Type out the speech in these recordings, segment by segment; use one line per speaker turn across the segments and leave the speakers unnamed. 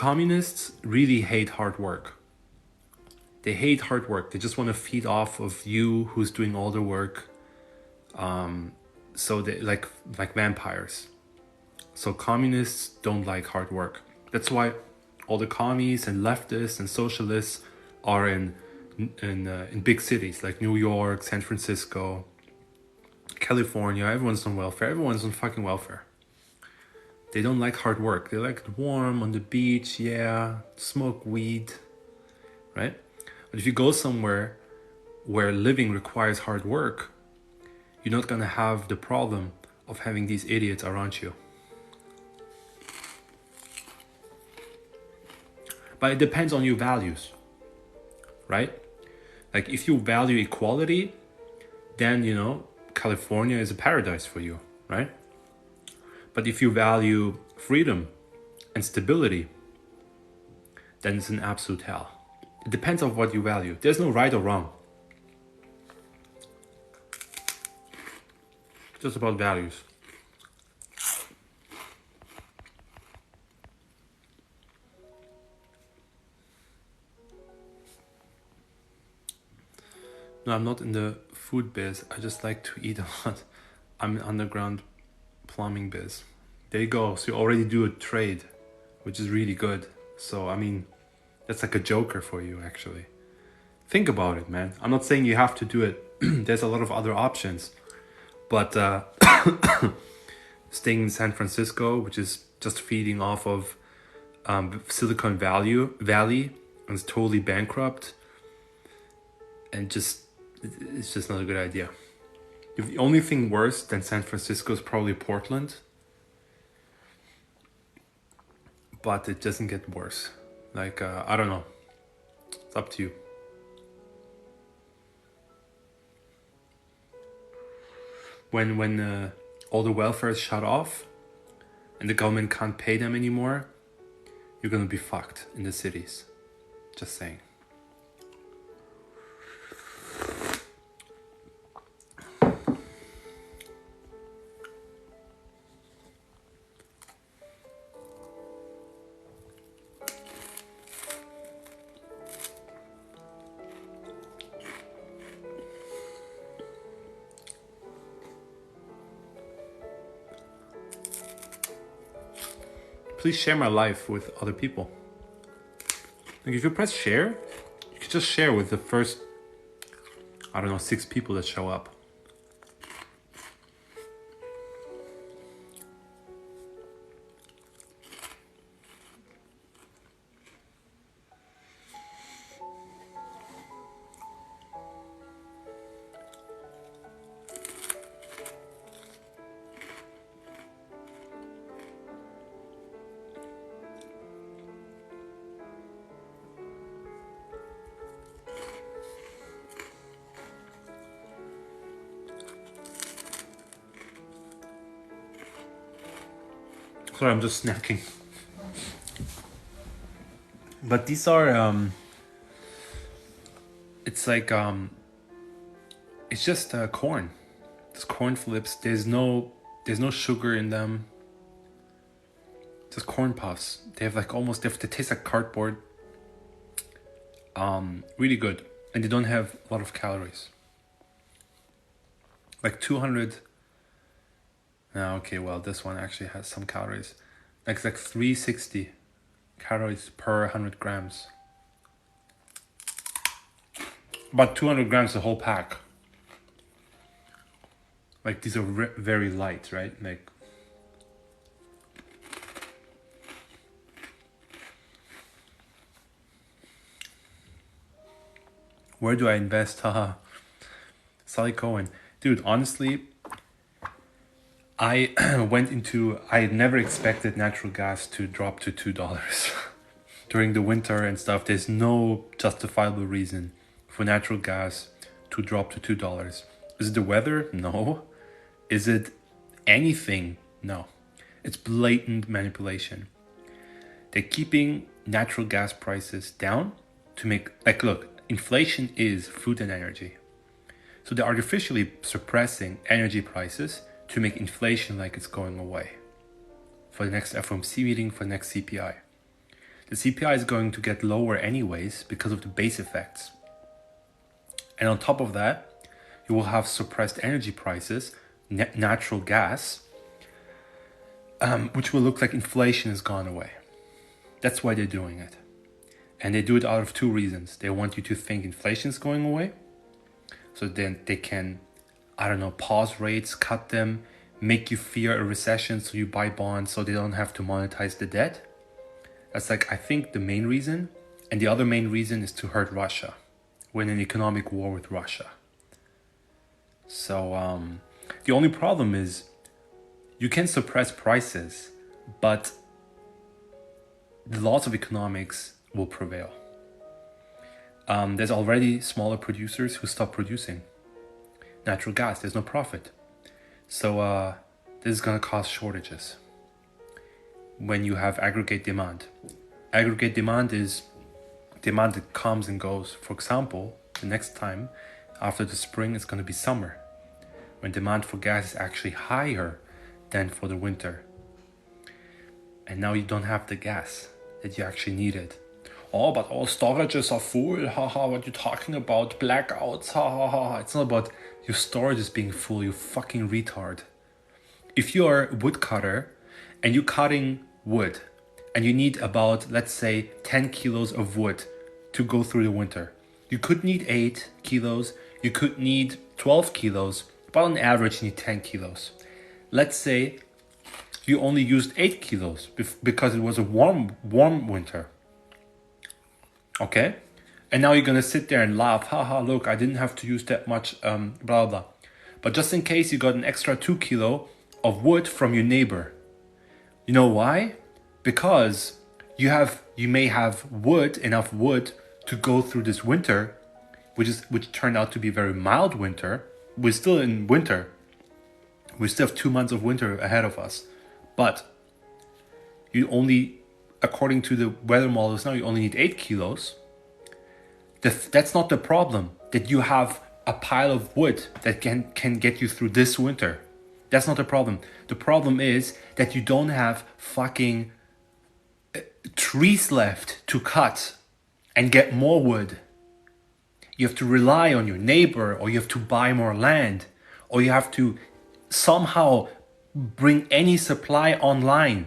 communists really hate hard work. They hate hard work. They just want to feed off of you who's doing all the work. So they like vampires. So communists don't like hard work. That's why all the commies and leftists and socialists are in big cities like New York, San Francisco, California. Everyone's on welfare. Everyone's on fucking welfare. They don't like hard work. They like it warm on the beach, yeah, smoke weed, right? But if you go somewhere where living requires hard work, you're not gonna have the problem of having these idiots around you. But it depends on your values, right? Like if you value equality, then, you know, California is a paradise for you, right? But if you value freedom and stability, then it's an absolute hell. It depends on what you value. There's no right or wrong. It's just about values. No, I'm not in the food biz. I just like to eat a lot. I'm in underground plumbing biz. There you go. So you already do a trade, which is really good. So, I mean, that's like a joker for you, actually. Think about it, man. I'm not saying you have to do it. There's a lot of other options. But staying in San Francisco, which is just feeding off of Silicon Valley, and it's totally bankrupt. And it's just not a good idea. If the only thing worse than San Francisco is probably Portland. But it doesn't get worse. Like, I don't know. It's up to you. When all the welfare is shut off and the government can't pay them anymore, you're gonna be fucked in the cities. Just saying. Please share my life with other people. Like if you press share, you can just share with the first, 6 people that show up. Sorry, I'm just snacking. But these are, it's like, it's just corn. It's corn flips. There's no sugar in them. Just corn puffs. They have like they taste like cardboard. Really good. And they don't have a lot of calories. Like 200. Okay, well, this one actually has some calories. Like 360 calories per 100 grams. But 200 grams the whole pack. Like these are very light, right? Like where do I invest? Haha. Sally Cohen. Dude, honestly, I never expected natural gas to drop to $2 during the winter and stuff. There's no justifiable reason for natural gas to drop to $2. Is it the weather? No. Is it anything? No. It's blatant manipulation. They're keeping natural gas prices down to make, look, inflation is food and energy. So they're artificially suppressing energy prices to make inflation like it's going away for the next FOMC meeting, for the next CPI. The CPI is going to get lower anyways because of the base effects. And on top of that, you will have suppressed energy prices, natural gas, which will look like inflation has gone away. That's why they're doing it. And they do it out of two reasons. They want you to think inflation is going away, so then they can, pause rates, cut them, make you fear a recession so you buy bonds so they don't have to monetize the debt. That's I think the main reason. And the other main reason is to hurt Russia. We're in an economic war with Russia. So the only problem is you can suppress prices, but the laws of economics will prevail. There's already smaller producers who stop producing natural gas. There's no profit. So this is going to cause shortages when you have aggregate demand. Aggregate demand is demand that comes and goes. For example, the next time after the spring, it's going to be summer, when demand for gas is actually higher than for the winter. And now you don't have the gas that you actually needed. Oh, but all storages are full. Haha, what you talking about? Blackouts. Ha ha ha. It's not about your storage is being full, you fucking retard. If you're a woodcutter and you're cutting wood and you need about, let's say, 10 kilos of wood to go through the winter, you could need 8 kilos, you could need 12 kilos, but on average you need 10 kilos. Let's say you only used 8 kilos because it was a warm winter. Okay? And now you're gonna sit there and laugh, haha, look, I didn't have to use that much, blah, blah. But just in case you got an extra 2 kilo of wood from your neighbor. You know why? Because you may have enough wood to go through this winter, which turned out to be a very mild winter. We're still in winter. We still have 2 months of winter ahead of us. But you only, according to the weather models now, you only need 8 kilos. That's not the problem, that you have a pile of wood that can get you through this winter. That's not the problem. The problem is that you don't have fucking trees left to cut and get more wood. You have to rely on your neighbor, or you have to buy more land, or you have to somehow bring any supply online.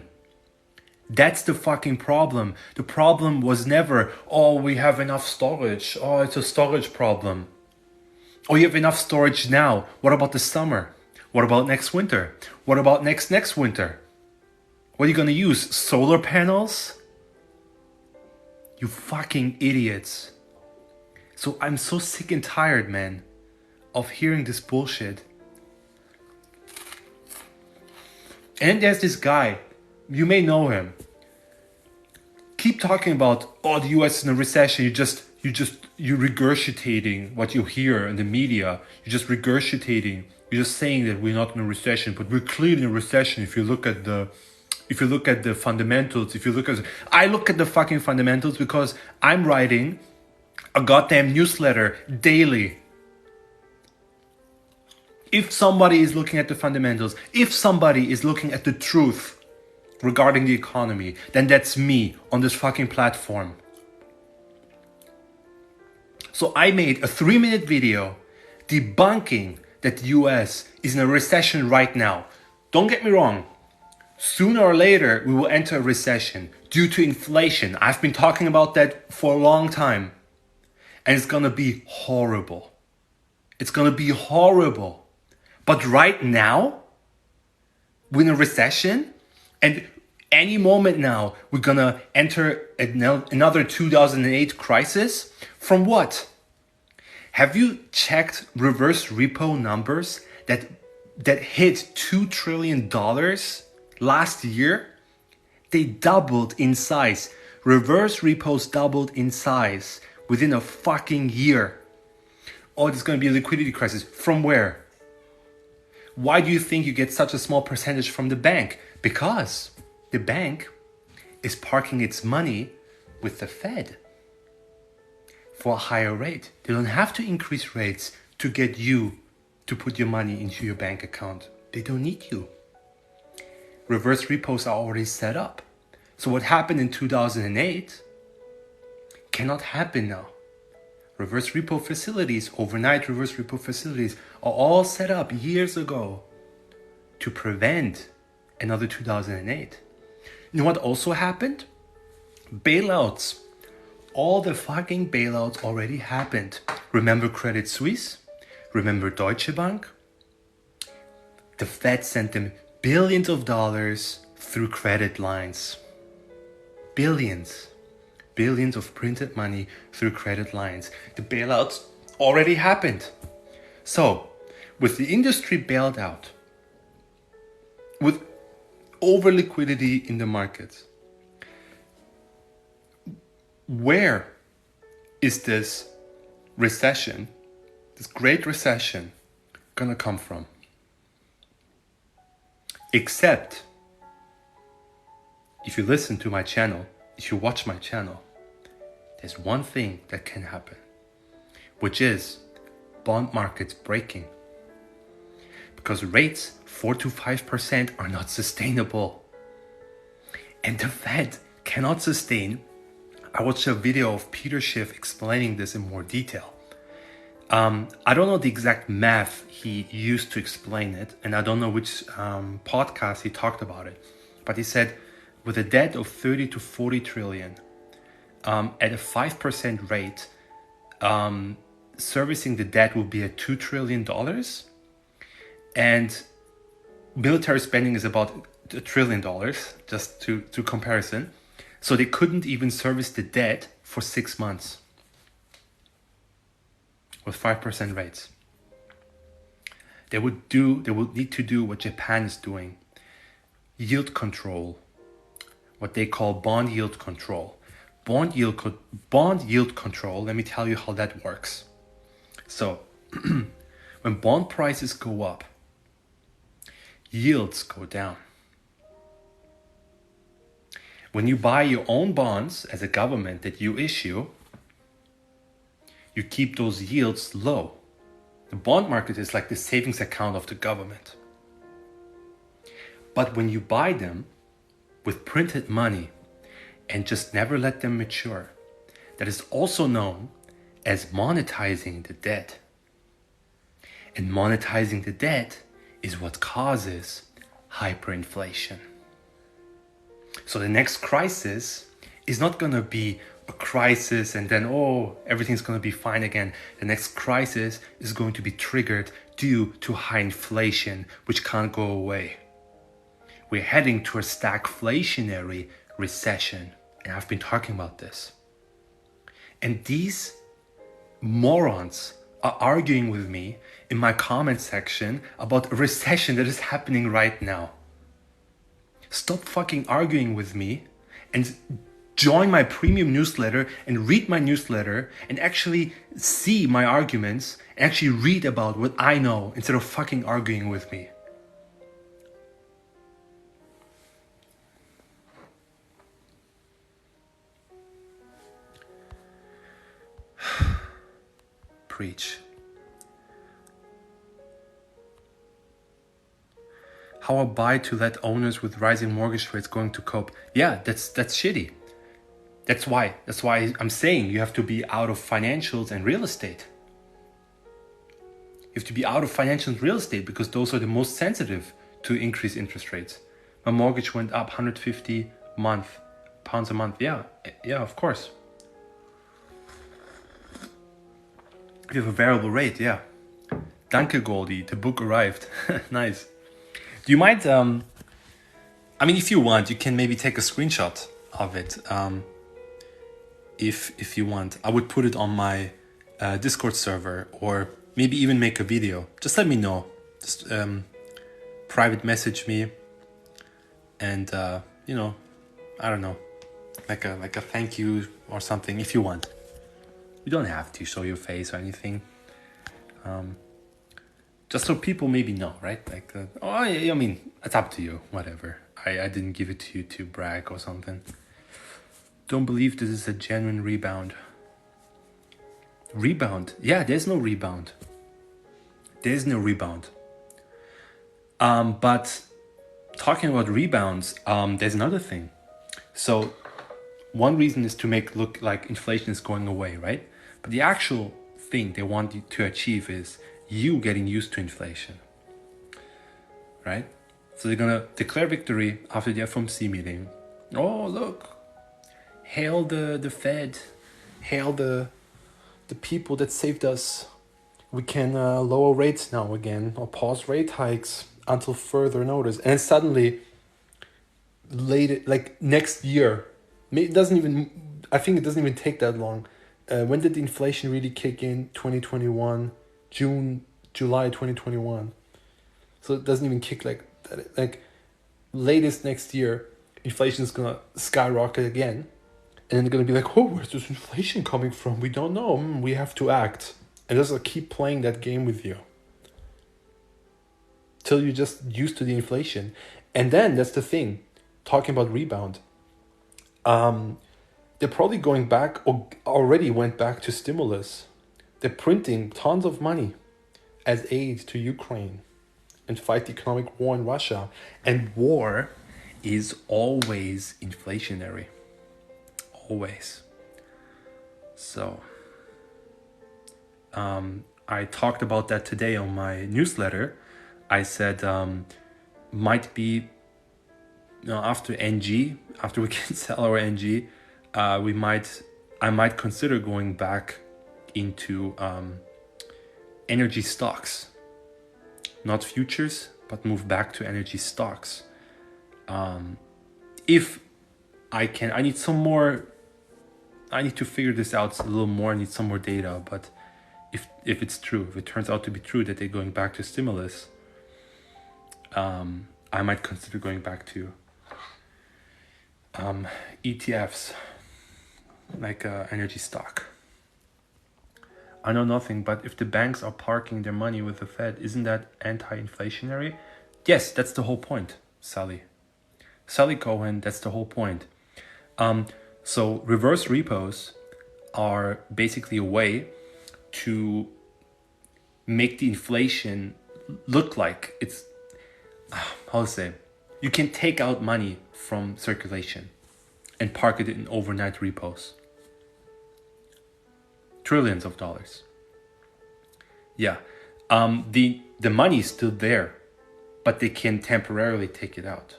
That's the fucking problem. The problem was never, oh, we have enough storage. Oh, it's a storage problem. Oh, you have enough storage now. What about the summer? What about next winter? What about next winter? What are you gonna use? Solar panels? You fucking idiots. So I'm so sick and tired, man, of hearing this bullshit. And there's this guy, you may know him. Keep talking about, oh, the US is in a recession. You're regurgitating what you hear in the media. You're just regurgitating. You're just saying that we're not in a recession, but we're clearly in a recession if you look at the fundamentals. I look at the fucking fundamentals because I'm writing a goddamn newsletter daily. If somebody is looking at the fundamentals, if somebody is looking at the truth regarding the economy, then that's me on this fucking platform. So I made a 3-minute video debunking that the US is in a recession right now. Don't get me wrong. Sooner or later, we will enter a recession due to inflation. I've been talking about that for a long time. And it's gonna be horrible. It's gonna be horrible. But right now, we're in a recession, and any moment now, we're gonna enter another 2008 crisis. From what? Have you checked reverse repo numbers that hit $2 trillion last year? They doubled in size. Reverse repos doubled in size within a fucking year. Oh, there's gonna be a liquidity crisis. From where? Why do you think you get such a small percentage from the bank? Because the bank is parking its money with the Fed for a higher rate. They don't have to increase rates to get you to put your money into your bank account. They don't need you. Reverse repos are already set up. So what happened in 2008 cannot happen now. Reverse repo facilities, overnight reverse repo facilities are all set up years ago to prevent another 2008. You know what also happened? Bailouts. All the fucking bailouts already happened. Remember Credit Suisse? Remember Deutsche Bank? The Fed sent them billions of dollars through credit lines. Billions of printed money through credit lines. The bailouts already happened. So, with the industry bailed out, with over liquidity in the markets, where is this recession, this great recession, gonna come from? Except, if you listen to my channel, if you watch my channel, there's one thing that can happen, which is bond markets breaking. Because rates 4 to 5% are not sustainable. And the Fed cannot sustain. I watched a video of Peter Schiff explaining this in more detail. I don't know the exact math he used to explain it, and I don't know which podcast he talked about it. But he said, with a debt of 30 to 40 trillion, at a 5% rate, servicing the debt will be at $2 trillion. And military spending is about $1 trillion, just to comparison. So they couldn't even service the debt for 6 months with 5% rates. They would need to do what Japan is doing. Yield control, what they call bond yield control. Bond yield control, let me tell you how that works. So, when bond prices go up, yields go down. When you buy your own bonds as a government that you issue, you keep those yields low. The bond market is like the savings account of the government. But when you buy them with printed money and just never let them mature, that is also known as monetizing the debt. And monetizing the debt is what causes hyperinflation. So the next crisis is not going to be a crisis and then, everything's going to be fine again. The next crisis is going to be triggered due to high inflation, which can't go away. We're heading to a stagflationary recession, and I've been talking about this. And these morons are arguing with me in my comment section about a recession that is happening right now. Stop fucking arguing with me and join my premium newsletter and read my newsletter and actually see my arguments and actually read about what I know instead of fucking arguing with me. Preach. How a buy to let owners with rising mortgage rates going to cope? Yeah, that's shitty. That's why I'm saying you have to be out of financials and real estate. You have to be out of financials and real estate because those are the most sensitive to increased interest rates. My mortgage went up 150 pounds a month. Yeah, of course. If you have a variable rate, yeah. Danke, Goldie. The book arrived. Nice. Do you mind? If you want, you can maybe take a screenshot of it. If you want, I would put it on my Discord server, or maybe even make a video. Just let me know. Just private message me, and I don't know, like a thank you or something if you want. You don't have to show your face or anything. Just so people maybe know, right? It's up to you, whatever. I didn't give it to you to brag or something. Don't believe this is a genuine rebound. Rebound? Yeah, there's no rebound. There's no rebound. But talking about rebounds, there's another thing. So one reason is to make look like inflation is going away, right? But the actual thing they want you to achieve is you getting used to inflation, right? So they're gonna declare victory after the FOMC meeting. Oh, look, hail the Fed, hail the people that saved us. We can lower rates now again or pause rate hikes until further notice. And suddenly, like next year, it doesn't even. I think it doesn't even take that long. When did the inflation really kick in? 2021, July 2021. So it doesn't even kick like that. Like latest next year, inflation is gonna skyrocket again, and then they're gonna be like, "Oh, where's this inflation coming from? We don't know. We have to act." And just keep playing that game with you till you're just used to the inflation. And then that's the thing, talking about rebound. They're probably going back or already went back to stimulus. They're printing tons of money as aid to Ukraine and fight the economic war in Russia. And war is always inflationary. Always. So, I talked about that today on my newsletter. I said, might be, after NG, after we can sell our NG, I might consider going back into energy stocks, not futures, but move back to energy stocks. If I can, I need to figure this out a little more. I need some more data, but if it's true, if it turns out to be true that they're going back to stimulus, I might consider going back to ETFs, like energy stock. I know nothing, but if the banks are parking their money with the Fed, isn't that anti-inflationary? Yes, that's the whole point, Sally Cohen, that's the whole point. So reverse repos are basically a way to make the inflation look like it's, how to say, you can take out money from circulation and park it in overnight repos. Trillions of dollars. Yeah. The money is still there, but they can temporarily take it out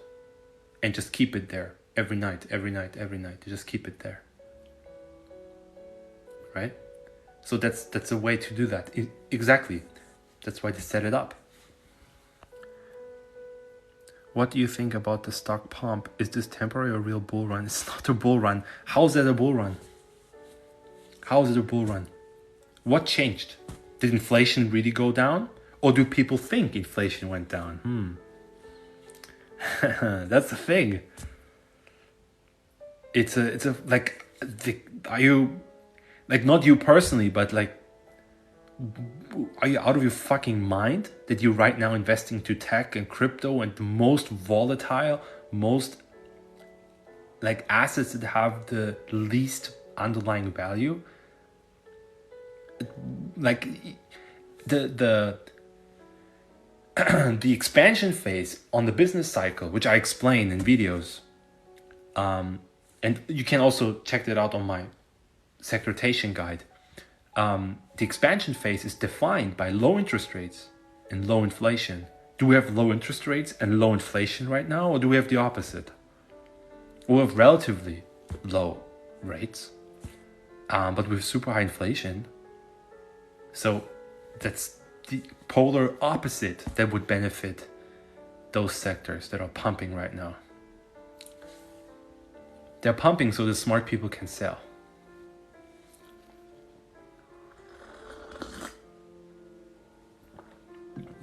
and just keep it there every night. They just keep it there. Right? So that's a way to do that. Exactly. That's why they set it up. What do you think about the stock pump? Is this temporary or real bull run? It's not a bull run. How is that a bull run? How is it a bull run? What changed? Did inflation really go down? Or do people think inflation went down? That's the thing. It's a like, are you, like, not you personally, but like, are you out of your fucking mind that you're right now investing to tech and crypto and the most volatile, most like assets that have the least underlying value? Like the the expansion phase on the business cycle, which I explain in videos, and you can also check that out on my sectorization guide. The expansion phase is defined by low interest rates and low inflation. Do we have low interest rates and low inflation right now, or do we have the opposite? We have relatively low rates, but with super high inflation. So that's the polar opposite that would benefit those sectors that are pumping right now. They're pumping so the smart people can sell.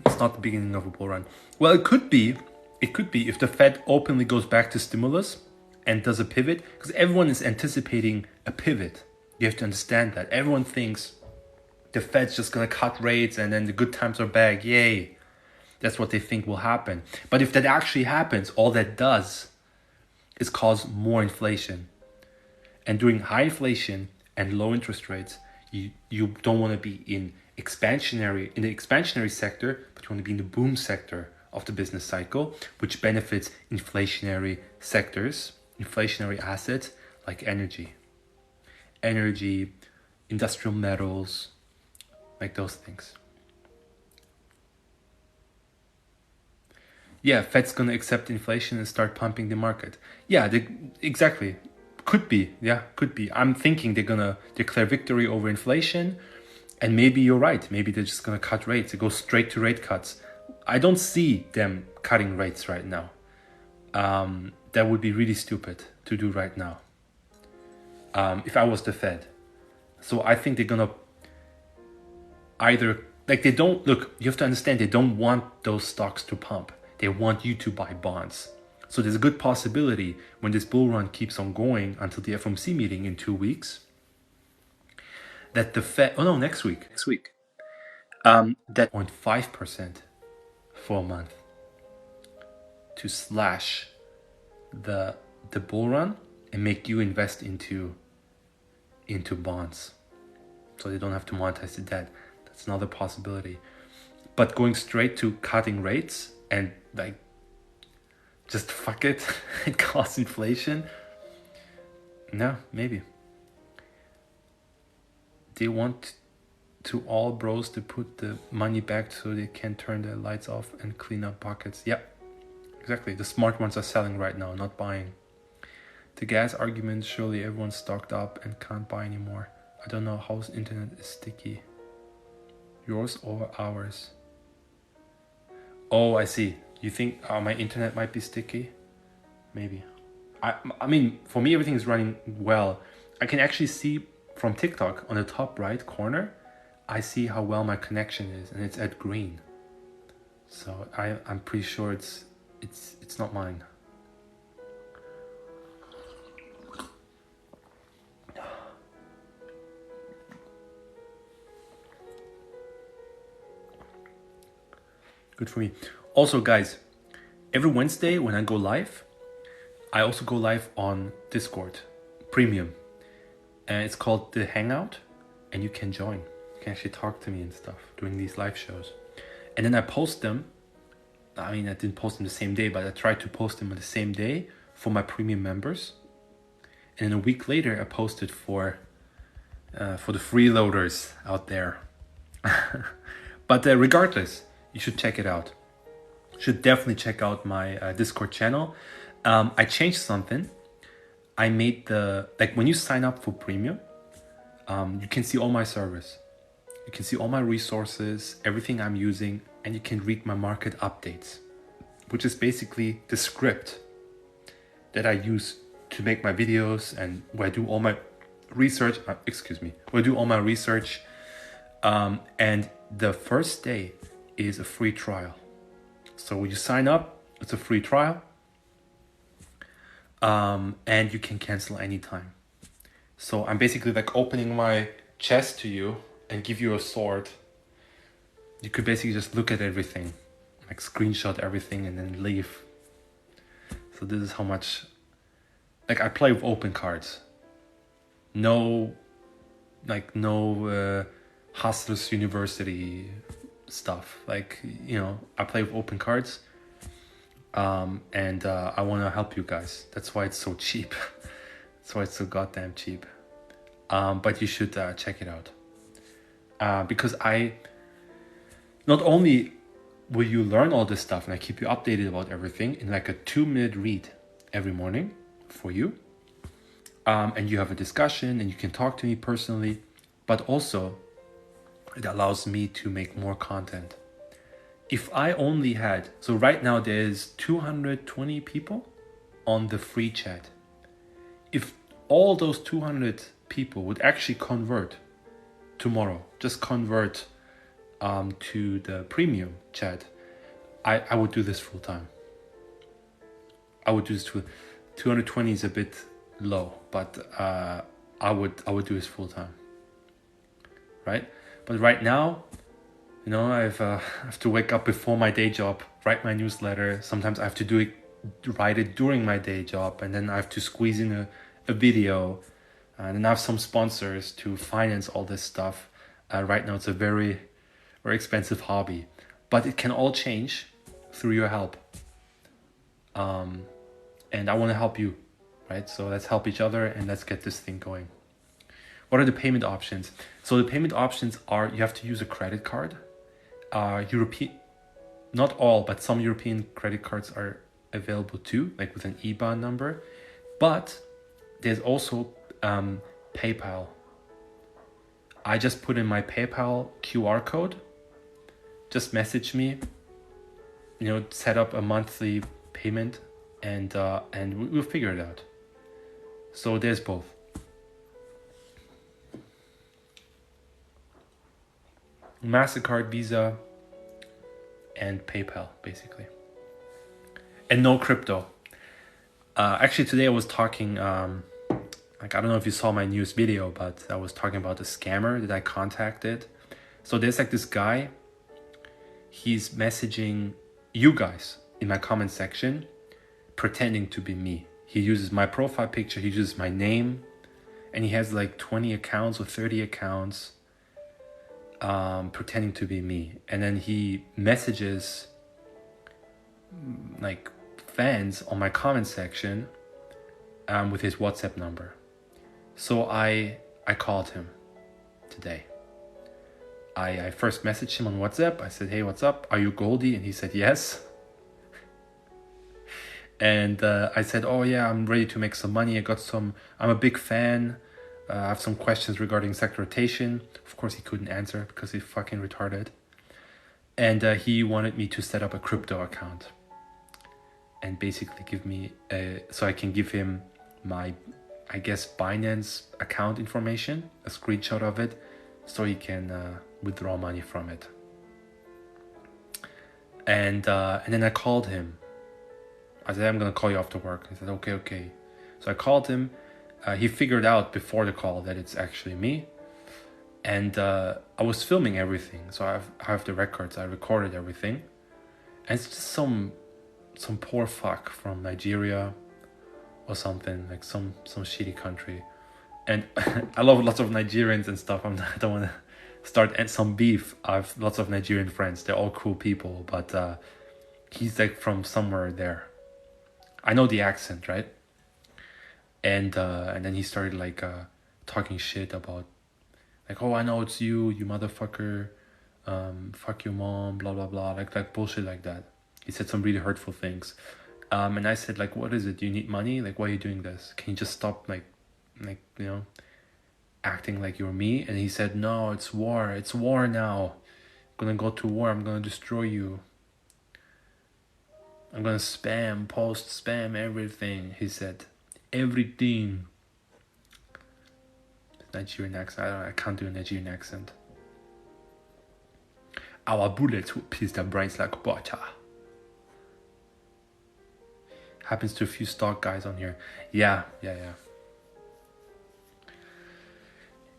It's not the beginning of a bull run. Well, it could be if the Fed openly goes back to stimulus and does a pivot, because everyone is anticipating a pivot. You have to understand that. Everyone thinks the Fed's just going to cut rates and then the good times are back. Yay. That's what they think will happen. But if that actually happens, all that does is cause more inflation. And during high inflation and low interest rates, you don't want to be in the expansionary sector, but you want to be in the boom sector of the business cycle, which benefits inflationary sectors inflationary assets like energy, industrial metals, like those things. Yeah, Fed's gonna accept inflation and start pumping the market. Yeah, exactly. Could be. Yeah, could be. I'm thinking they're gonna declare victory over inflation, and maybe you're right. Maybe they're just gonna cut rates. They go straight to rate cuts. I don't see them cutting rates right now. That would be really stupid to do right now. If I was the Fed, so I think they're gonna either like they don't look. You have to understand they don't want those stocks to pump. They want you to buy bonds. So there's a good possibility when this bull run keeps on going until the FOMC meeting in 2 weeks that the Fed, oh no, next week, that 0.5% for a month to slash the bull run and make you invest into bonds, so they don't have to monetize the debt. That's another possibility. But going straight to cutting rates and like just fuck it and cause inflation, no, maybe they want to all bros to put the money back so they can turn their lights off and clean up pockets. Yep, exactly. The smart ones are selling right now, not buying. The gas argument, surely everyone's stocked up and can't buy anymore. I don't know how's internet is sticky. Yours or ours? Oh, I see. You think my internet might be sticky? Maybe. I mean, for me, everything is running well. I can actually see from TikTok on the top right corner, I see how well my connection is, and it's at green. So I'm pretty sure it's not mine. Good for me. Also, guys, every Wednesday when I go live, I also go live on Discord Premium, and it's called The Hangout, and you can join. You can actually talk to me and stuff during these live shows. And then I post them. I mean, I didn't post them the same day, but I tried to post them on the same day for my premium members. And then a week later, I posted for the freeloaders out there. But regardless, you should check it out. Should definitely check out my Discord channel. I changed something. I made when you sign up for premium, you can see all my servers. You can see all my resources, everything I'm using, and you can read my market updates, which is basically the script that I use to make my videos and where I do all my research. Where I do all my research. And the first day is a free trial. So when you sign up, it's a free trial. And you can cancel anytime. So I'm basically like opening my chest to you and give you a sword. You could basically just look at everything, like screenshot everything and then leave. So this is how much, like I play with open cards. No Hustlers University stuff. Like, I play with open cards. And I want to help you guys. That's why it's so cheap. That's why it's so goddamn cheap. But you should check it out. Because not only will you learn all this stuff and I keep you updated about everything in like a 2-minute read every morning for you. And you have a discussion and you can talk to me personally, but also it allows me to make more content. If I only had, so right now there's 220 people on the free chat. If all those 200 people would actually convert tomorrow, just convert to the premium chat, I would do this full time. I would do this 220 is a bit low, but I would do this full time, right? But right now, I have to wake up before my day job, write my newsletter. Sometimes I have to write it during my day job, and then I have to squeeze in a video, and then I have some sponsors to finance all this stuff. Right now, it's a very, very expensive hobby, but it can all change through your help. And I want to help you. right? So let's help each other and let's get this thing going. What are the payment options? So the payment options are you have to use a credit card. European, not all, but some European credit cards are available too, like with an IBAN number. But there's also PayPal. I just put in my PayPal QR code. Just message me. Set up a monthly payment, and we'll figure it out. So there's both. MasterCard, Visa, and PayPal, basically. And no crypto. Actually, today I was talking, I don't know if you saw my news video, but I was talking about a scammer that I contacted. So there's this guy, he's messaging you guys in my comment section, pretending to be me. He uses my profile picture, he uses my name, and he has 20 accounts or 30 accounts, pretending to be me. And then he messages fans on my comment section with his WhatsApp number. So I called him today. I first messaged him on WhatsApp. I said, hey, what's up? Are you Goldie? And he said, yes. And I said, oh yeah, I'm ready to make some money. I'm a big fan. I have some questions regarding sector rotation. Of course, he couldn't answer because he's fucking retarded. And he wanted me to set up a crypto account and basically give me so I can give him my, I guess, Binance account information, a screenshot of it, so he can withdraw money from it. And then I called him. I said, I'm gonna call you after work. He said, okay. So I called him. He figured out before the call that it's actually me. And I was filming everything. So I have the records. I recorded everything. And it's just some poor fuck from Nigeria or something, some shitty country. And I love lots of Nigerians and stuff. I don't want to start some beef. I have lots of Nigerian friends. They're all cool people. But he's from somewhere there. I know the accent, right? And then he started talking shit about oh, I know it's you motherfucker, fuck your mom, blah blah blah, like bullshit like that. He said some really hurtful things, and I said what is it? Do you need money? Why are you doing this? Can you just stop acting like you're me? And he said, no, it's war now. I'm gonna go to war. I'm gonna destroy you. I'm gonna spam everything. He said, everything. Nigerian accent. I can't do a Nigerian accent. Our bullets will pierce their brains like butter. Happens to a few stock guys on here. Yeah.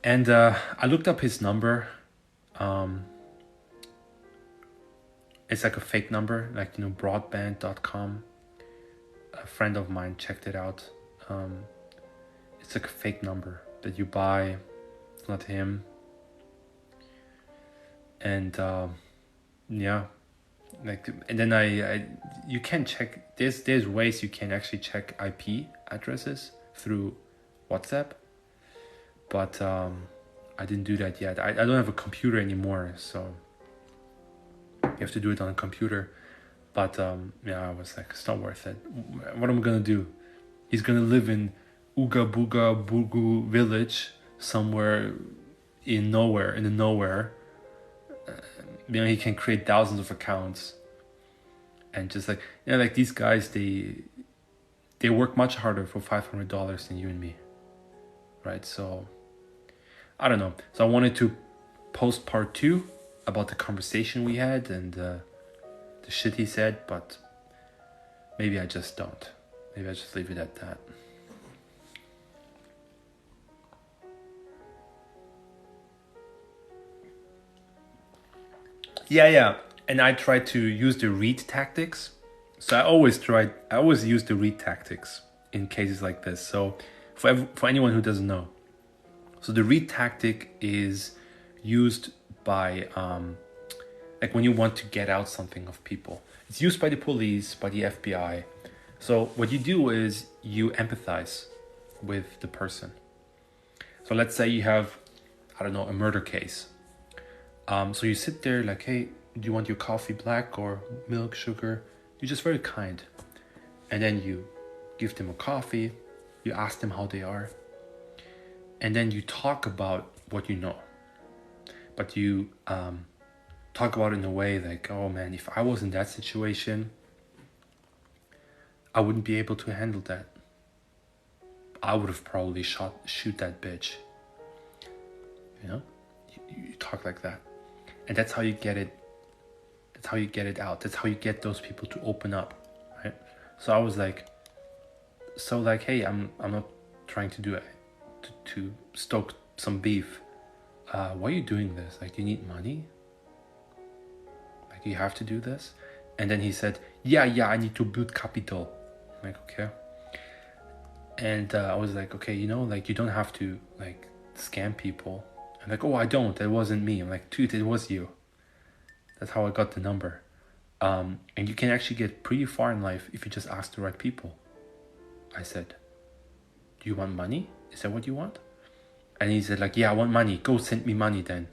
And I looked up his number. It's a fake number, broadband.com. A friend of mine checked it out. It's a fake number that you buy. It's not him. And yeah, and then you can check. There's ways you can actually check IP addresses through WhatsApp, but I didn't do that yet. I don't have a computer anymore, so you have to do it on a computer. But yeah, I was it's not worth it. What am I gonna do? He's gonna live in Uga Buga Bugu village somewhere in the nowhere. He can create thousands of accounts, and just these guys, they work much harder for $500 than you and me, right? So I don't know. So I wanted to post part 2 about the conversation we had and the shit he said, but maybe I just don't. Maybe I just leave it at that. Yeah. And I try to use the read tactics. So I always use the read tactics in cases like this. So for anyone who doesn't know. So the read tactic is used by when you want to get out something of people. It's used by the police, by the FBI. So what you do is you empathize with the person. So let's say you have, I don't know, a murder case. So you sit there like, hey, do you want your coffee black or milk, sugar? You're just very kind. And then you give them a coffee, you ask them how they are, and then you talk about what you know. But you talk about it in a way like, oh man, if I was in that situation, I wouldn't be able to handle that. I would have probably shoot that bitch. You know? You talk like that. And that's how you get it. That's how you get it out. That's how you get those people to open up. Right? So I was like, hey, I'm not trying to do it to stoke some beef. Why are you doing this? Like, do you need money? Like, you have to do this? And then he said, yeah, I need to build capital. I'm like, okay. And I was like, okay, you know, like, you don't have to, like, scam people. I'm like, oh, I don't. That wasn't me. I'm like, dude, it was you. That's how I got the number. And you can actually get pretty far in life if you just ask the right people. I said, do you want money? Is that what you want? And he said, like, yeah, I want money. Go send me money then.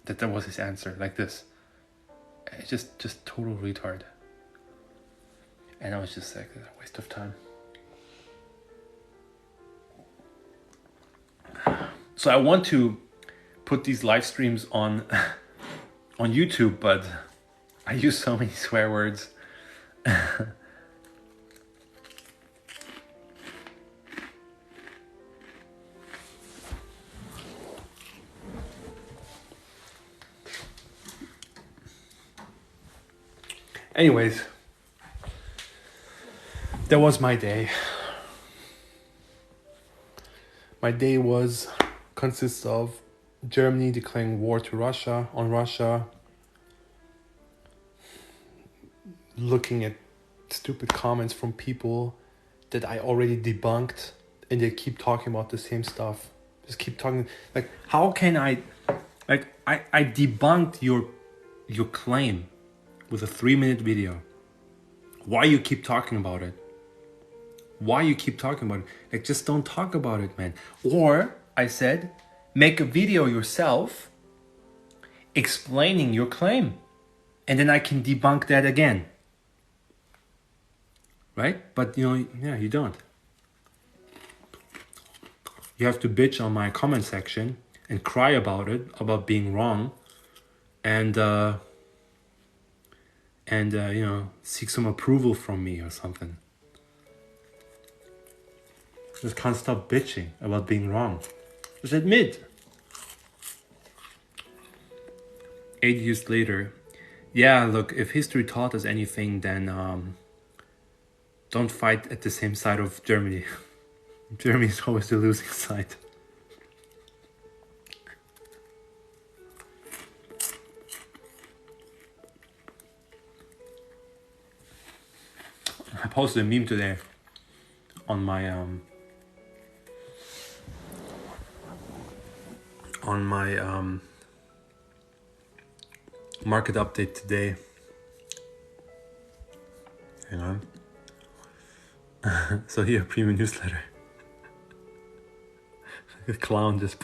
That was his answer, like this. It's just total retard. And I was just like, a waste of time. So I want to put these live streams on YouTube, but I use so many swear words. Anyways, that was my day. My day consists of Germany declaring war to Russia, looking at stupid comments from people that I already debunked, and they keep talking about the same stuff. Just keep talking. Like, how can I debunked your claim with a 3-minute video. Why you keep talking about it? Like, just don't talk about it, man. Or I said, make a video yourself explaining your claim, and then I can debunk that again. Right? But you don't. You have to bitch on my comment section and cry about it, about being wrong, and seek some approval from me or something. Just can't stop bitching about being wrong. Just admit. 8 years later, yeah, look, if history taught us anything, then don't fight at the same side of Germany. Germany is always the losing side. I posted a meme today on my market update today. Hang on. So here, premium newsletter. The clown just.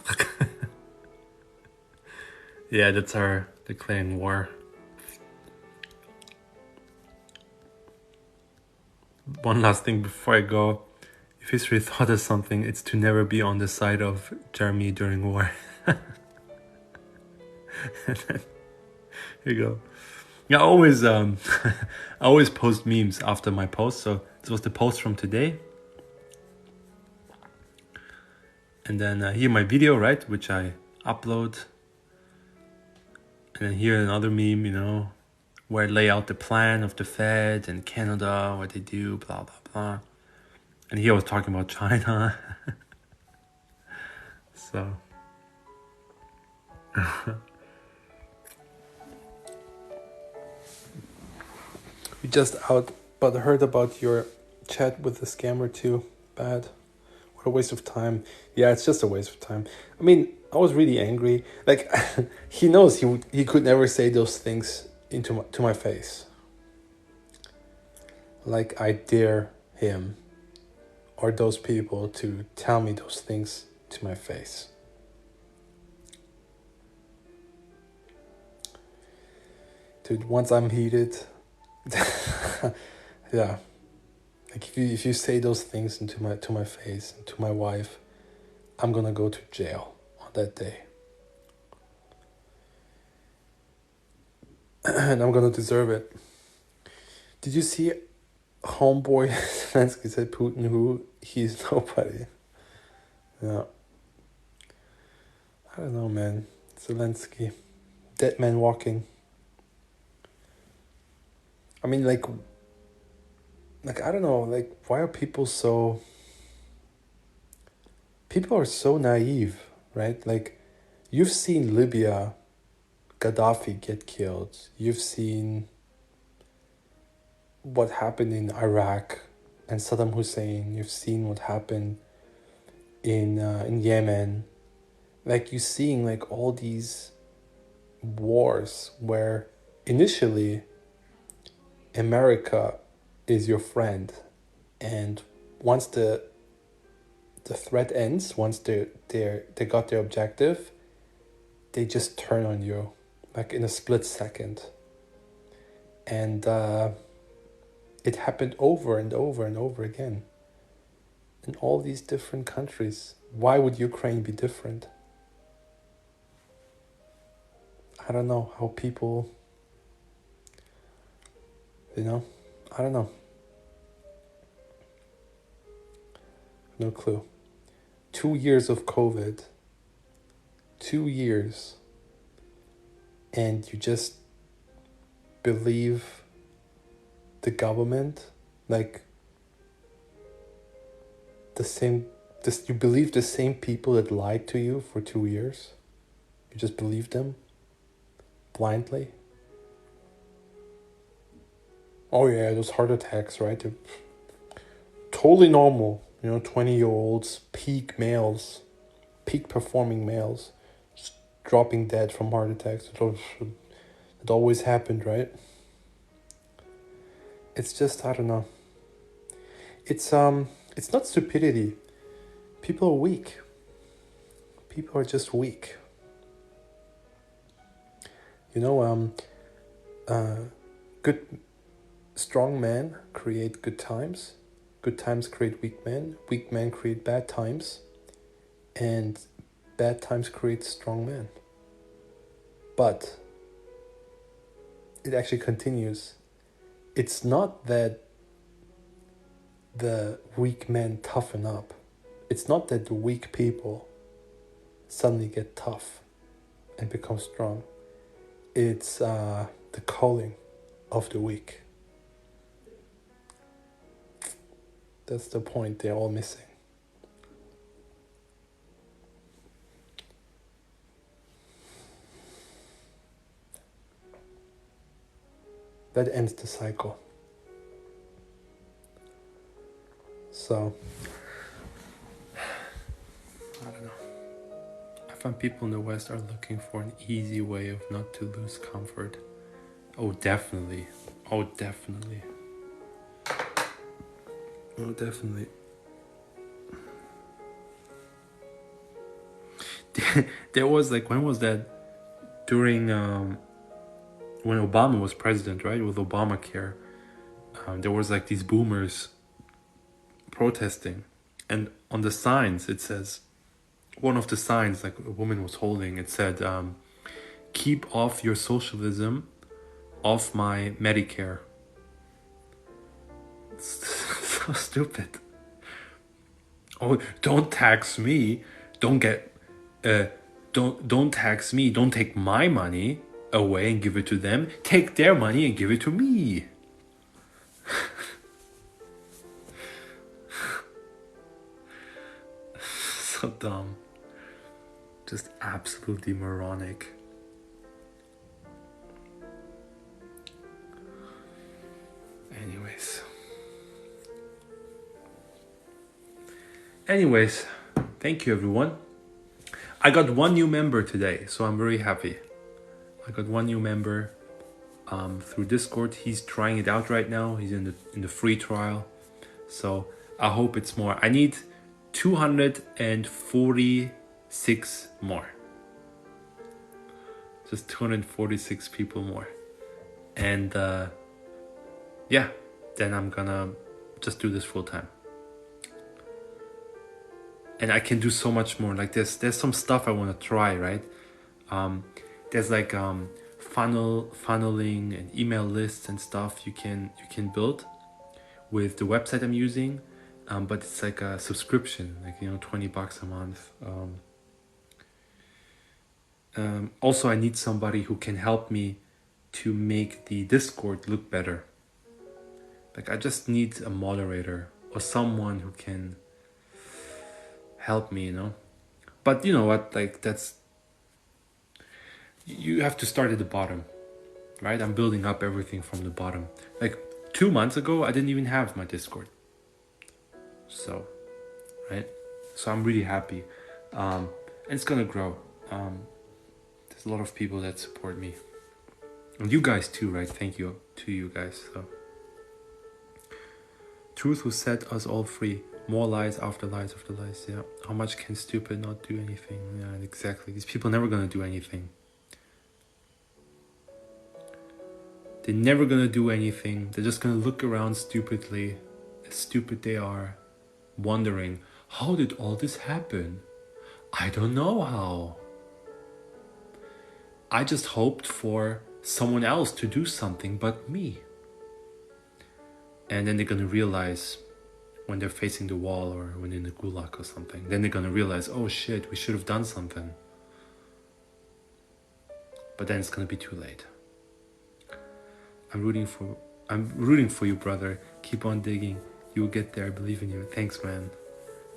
Yeah, that's our declaring war. One last thing before I go. If history taught us something, it's to never be on the side of Germany during war. Here you go. Yeah, I always I always post memes after my post. So this was the post from today. And then here my video, right, which I upload. And then here another meme, where I lay out the plan of the Fed and Canada, what they do, blah, blah, blah. And here I was talking about China. So. We just heard about your chat with the scammer too. Bad. What a waste of time. Yeah, it's just a waste of time. I mean, I was really angry. Like, he knows he could never say those things to my face.
like I dare him or those people to tell me those things to my face. Dude, once I'm heated, yeah, like if you say those things to my face and to my wife, I'm gonna go to jail on that day. And I'm gonna deserve it. Did you see homeboy Zelensky said Putin who? He's nobody. Yeah. I don't know, man. Zelensky. Dead man walking. I mean, like, I don't know, like, why are people so... People are so naive, right? Like, you've seen Libya, Gaddafi get killed. You've seen what happened in Iraq and Saddam Hussein. You've seen what happened in Yemen. Like, you're seeing, like, all these wars where initially America is your friend, and once the threat ends, once they got their objective, they just turn on you, like in a split second. And it happened over and over and over again in all these different countries. Why would Ukraine be different? I don't know how people, I don't know. No clue. 2 years of COVID. 2 years. And you just believe the government, like you believe the same people that lied to you for 2 years. You just believe them blindly. Oh yeah, those heart attacks, right? They're totally normal. 20-year-olds, peak males, peak performing males, just dropping dead from heart attacks. It always happened, right? It's just, I don't know. It's not stupidity. People are weak. People are just weak. Good, strong men create good times. Good times create weak men. Weak men create bad times. And bad times create strong men. But it actually continues. It's not that the weak men toughen up. It's not that the weak people suddenly get tough and become strong. It's the calling of the weak. That's the point they're all missing. That ends the cycle. So, I don't know. I find people in the West are looking for an easy way of not to lose comfort. Oh, definitely. Oh, definitely. Oh, definitely. There was when was that? During when Obama was president, right? With Obamacare, there was these boomers protesting, and on the signs it says, one of the signs a woman was holding, it said, "Keep off your socialism, off my Medicare." It's so stupid. Oh, don't tax me. Don't tax me. Don't take my money away and give it to them. Take their money and give it to me. So dumb. Just absolutely moronic. Anyways, thank you everyone. I got one new member today, so I'm very happy. I got one new member.
through Discord. He's trying it out right now. He's in the free trial. So I hope it's more. I need 246 more. Just 246 people more. And yeah, then I'm gonna just do this full time. And I can do so much more. Like there's some stuff I want to try, right? There's like funneling and email lists and stuff you can build with the website I'm using, but it's like a subscription, like $20 a month. Also, I need somebody who can help me to make the Discord look better. Like I just need a moderator or someone who can help me, But you know what? Like you have to start at the bottom, right? I'm building up everything from the bottom. Like 2 months ago, I didn't even have my Discord. So, right? So I'm really happy. And it's gonna grow. There's a lot of people that support me. And you guys too, right? Thank you to you guys. So. Truth will set us all free. More lies after lies after lies. Yeah. How much can stupid not do anything? Yeah, exactly. These people are never gonna do anything. They're never gonna do anything. They're just gonna look around stupidly, as stupid they are, wondering, how did all this happen? I don't know how. I just hoped for someone else to do something but me. And then they're gonna realize when they're facing the wall or when in the gulag or something, then they're gonna realize, oh shit, we should have done something. But then it's gonna be too late. I'm rooting for you, brother. Keep on digging. You'll get there. I believe in you. Thanks, man.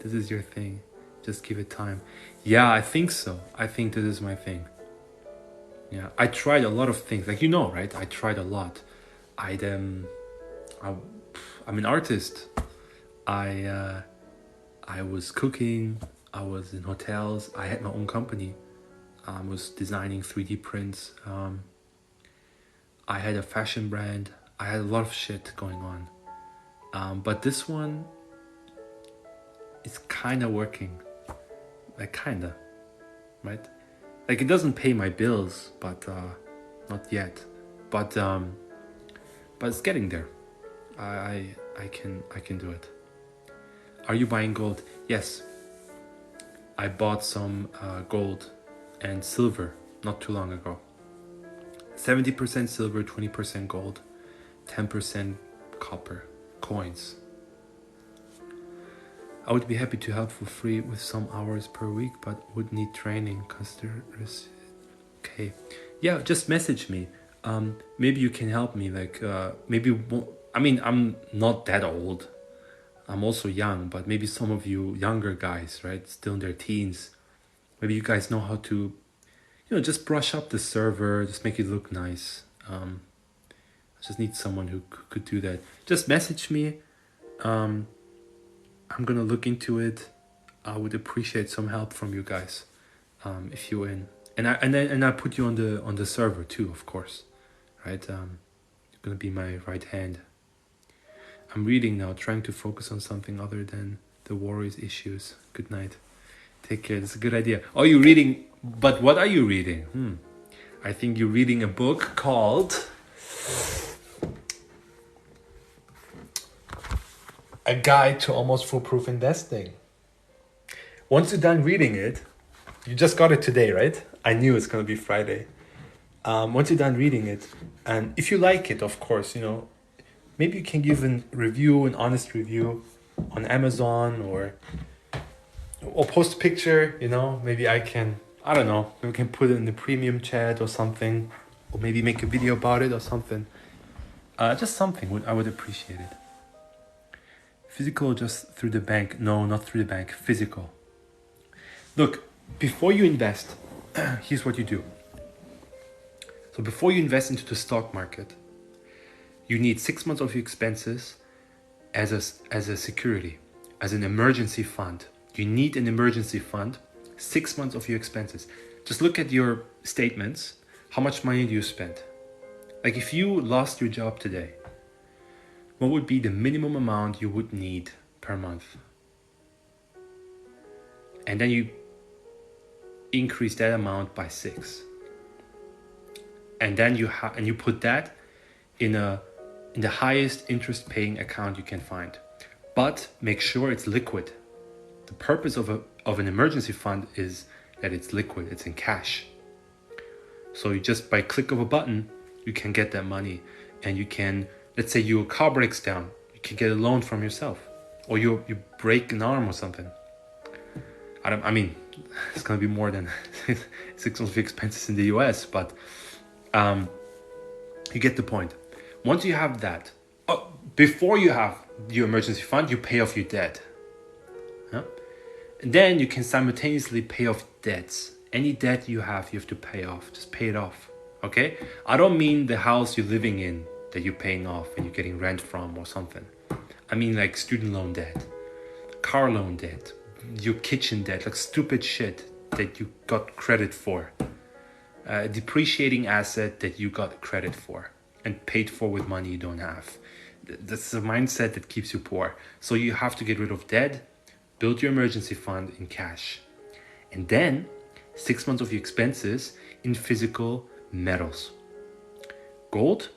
This is your thing. Just give it time. Yeah, I think so. I think this is my thing. Yeah, I tried a lot of things. Like, right? I tried a lot. I'm an artist. I was cooking. I was in hotels. I had my own company. I was designing 3D prints. I had a fashion brand. I had a lot of shit going on. But this one is kind of working. Like, kind of. Right? Like, it doesn't pay my bills, but not yet. But it's getting there. I can do it. Are you buying gold? Yes. I bought some gold and silver not too long ago. 70% silver, 20% gold, 10% copper coins. I would be happy to help for free with some hours per week, but would need training because there's... Okay. Yeah, just message me. Maybe you can help me. Like, I'm not that old. I'm also young, but maybe some of you younger guys, right, still in their teens, maybe you guys know how to, just brush up the server, just make it look nice. I just need someone who could do that. Just message me. I'm gonna look into it. I would appreciate some help from you guys, if you're in. And I put you on the server too, of course, right? You're gonna be my right hand. I'm reading now, trying to focus on something other than the Warriors issues. Good night. Take care. That's a good idea. Oh, you're reading, but what are you reading? I think you're reading a book called A Guide to Almost Foolproof Investing. Once you're done reading it, you just got it today, right? I knew it's going to be Friday. Once you're done reading it, and if you like it, of course, maybe you can give an honest review on Amazon or post a picture, maybe I don't know, maybe we can put it in the premium chat or something, or maybe make a video about it or something. Just something, I would appreciate it. Physical or just through the bank? No, not through the bank, physical. Look, before you invest, here's what you do. So before you invest into the stock market, you need 6 months of your expenses as a security, as an emergency fund. You need an emergency fund, 6 months of your expenses. Just look at your statements. How much money do you spend? Like if you lost your job today, what would be the minimum amount you would need per month? And then you increase that amount by 6. And then you put that in the highest interest paying account you can find. But make sure it's liquid. The purpose of an emergency fund is that it's liquid, it's in cash. So you just by click of a button, you can get that money, and you can, let's say your car breaks down, you can get a loan from yourself, or you break an arm or something. I mean, it's gonna be more than 6 months of expenses in the US, but you get the point. Once you have that, before you have your emergency fund, you pay off your debt. Yeah? And then you can simultaneously pay off debts. Any debt you have to pay off. Just pay it off. Okay? I don't mean the house you're living in that you're paying off and you're getting rent from or something. I mean like student loan debt, car loan debt, your kitchen debt, like stupid shit that you got credit for. A depreciating asset that you got credit for and paid for with money you don't have. That's a mindset that keeps you poor. So you have to get rid of debt, build your emergency fund in cash, and then 6 months of your expenses in physical metals. Gold,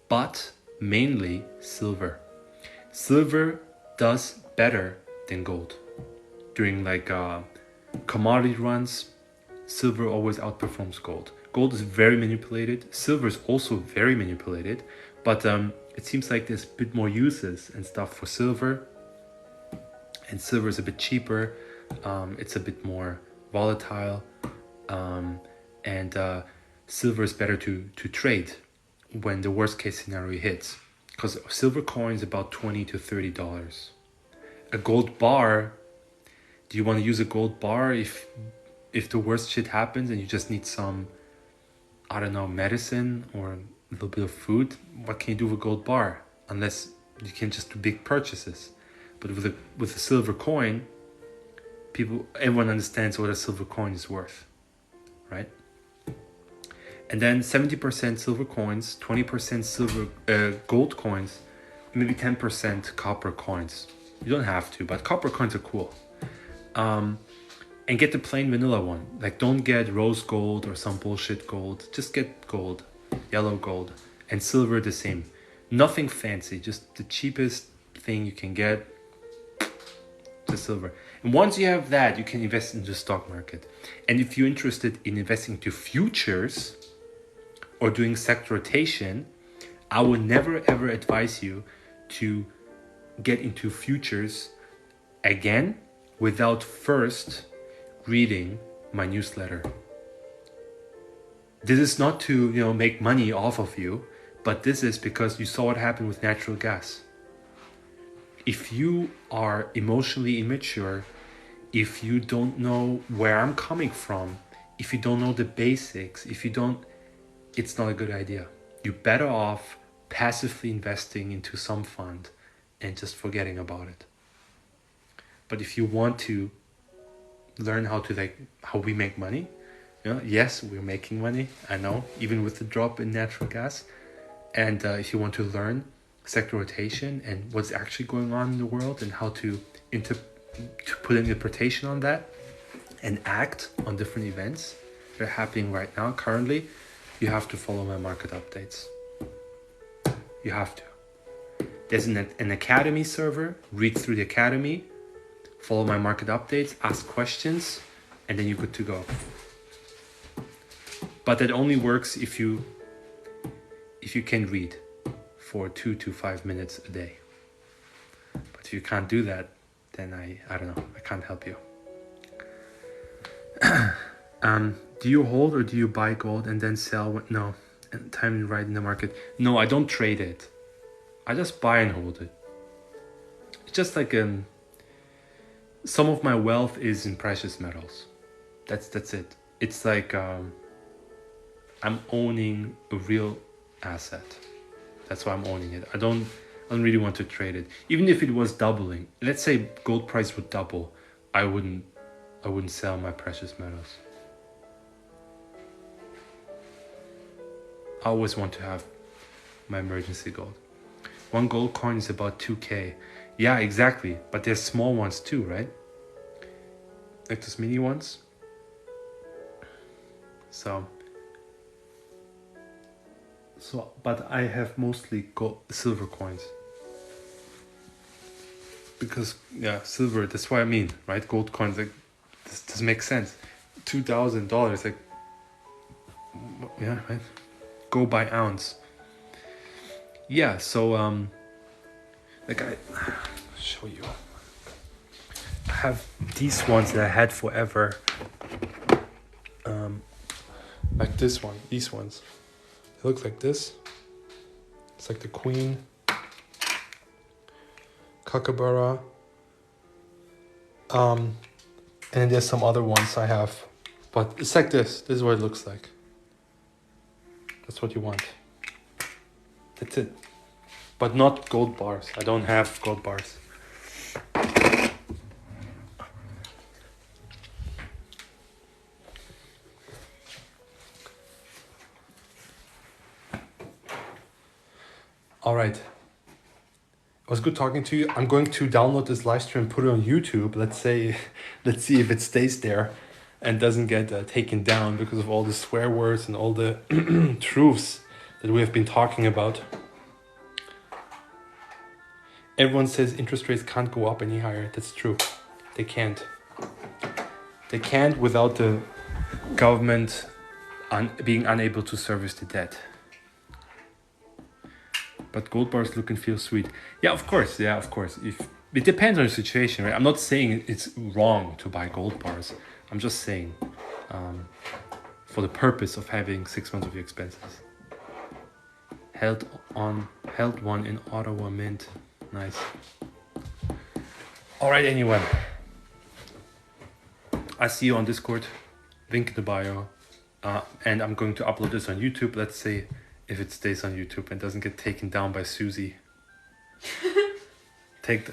but mainly silver. Silver does better than gold. During like commodity runs, silver always outperforms gold. Gold is very manipulated. Silver is also very manipulated, but it seems like there's a bit more uses and stuff for silver. And silver is a bit cheaper. It's a bit more volatile. And silver is better to trade when the worst case scenario hits. Because silver coin is about $20 to $30. A gold bar, do you want to use a gold bar if the worst shit happens and you just need some, I don't know, medicine or a little bit of food? What can you do with a gold bar? Unless you can just do big purchases. But with a silver coin, everyone understands what a silver coin is worth, right? And then 70% silver coins, 20% gold coins, maybe 10% copper coins. You don't have to, but copper coins are cool. And get the plain vanilla one. Like, don't get rose gold or some bullshit gold. Just get gold, yellow gold, and silver the same. Nothing fancy, just the cheapest thing you can get, the silver. And once you have that, you can invest in the stock market. And if you're interested in investing into futures or doing sector rotation, I would never ever advise you to get into futures again without first reading my newsletter. This is not to, make money off of you, but this is because you saw what happened with natural gas. If you are emotionally immature, if you don't know where I'm coming from, if you don't know the basics, it's not a good idea. You're better off passively investing into some fund and just forgetting about it. But if you want to learn how we make money, yes, we're making money, I know, even with the drop in natural gas. And if you want to learn sector rotation and what's actually going on in the world and how to put an interpretation on that and act on different events that are happening right now, currently, you have to follow my market updates. You have to. There's an Academy server. Read through the Academy, follow my market updates, ask questions, and then you're good to go. But that only works if you can read for 2 to 5 minutes a day. But if you can't do that, then I don't know, I can't help you. Do you hold or do you buy gold and then sell? No, and time right in the market. No, I don't trade it. I just buy and hold it. It's just like some of my wealth is in precious metals. That's it. It's like I'm owning a real asset. That's why I'm owning it. I don't really want to trade it. Even if it was doubling, let's say gold price would double, I wouldn't sell my precious metals. I always want to have my emergency gold. 1 gold coin is about 2K. Yeah, exactly. But there's small ones too, right? Like those mini ones. So, but I have mostly silver coins. Because, yeah, silver, that's what I mean, right? Gold coins, like, this doesn't make sense. $2,000, like, yeah, right? Go by ounce. Yeah, so, like, I'll show you. I have these ones that I had forever. Like this one, these ones. They look like this. It's like the Queen. Kookaburra. And then there's some other ones I have. But it's like this. This is what it looks like. That's what you want. That's it. But not gold bars. I don't have gold bars. All right. It was good talking to you. I'm going to download this live stream and put it on YouTube. Let's see if it stays there and doesn't get taken down because of all the swear words and all the truths that we have been talking about. Everyone says interest rates can't go up any higher. That's true. They can't. They can't without the government being unable to service the debt. But gold bars look and feel sweet. Yeah, of course. Yeah, of course. If it depends on the situation, right? I'm not saying it's wrong to buy gold bars. I'm just saying for the purpose of having 6 months of your expenses. Held one in Ottawa Mint. Nice. All right, anyone. I see you on Discord. Link in the bio. And I'm going to upload this on YouTube. Let's see if it stays on YouTube and doesn't get taken down by Susie. Take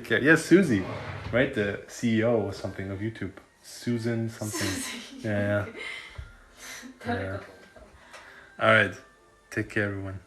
care. Yes, Susie, right? The CEO or something of YouTube. Susan something. Yeah. All right. Take care, everyone.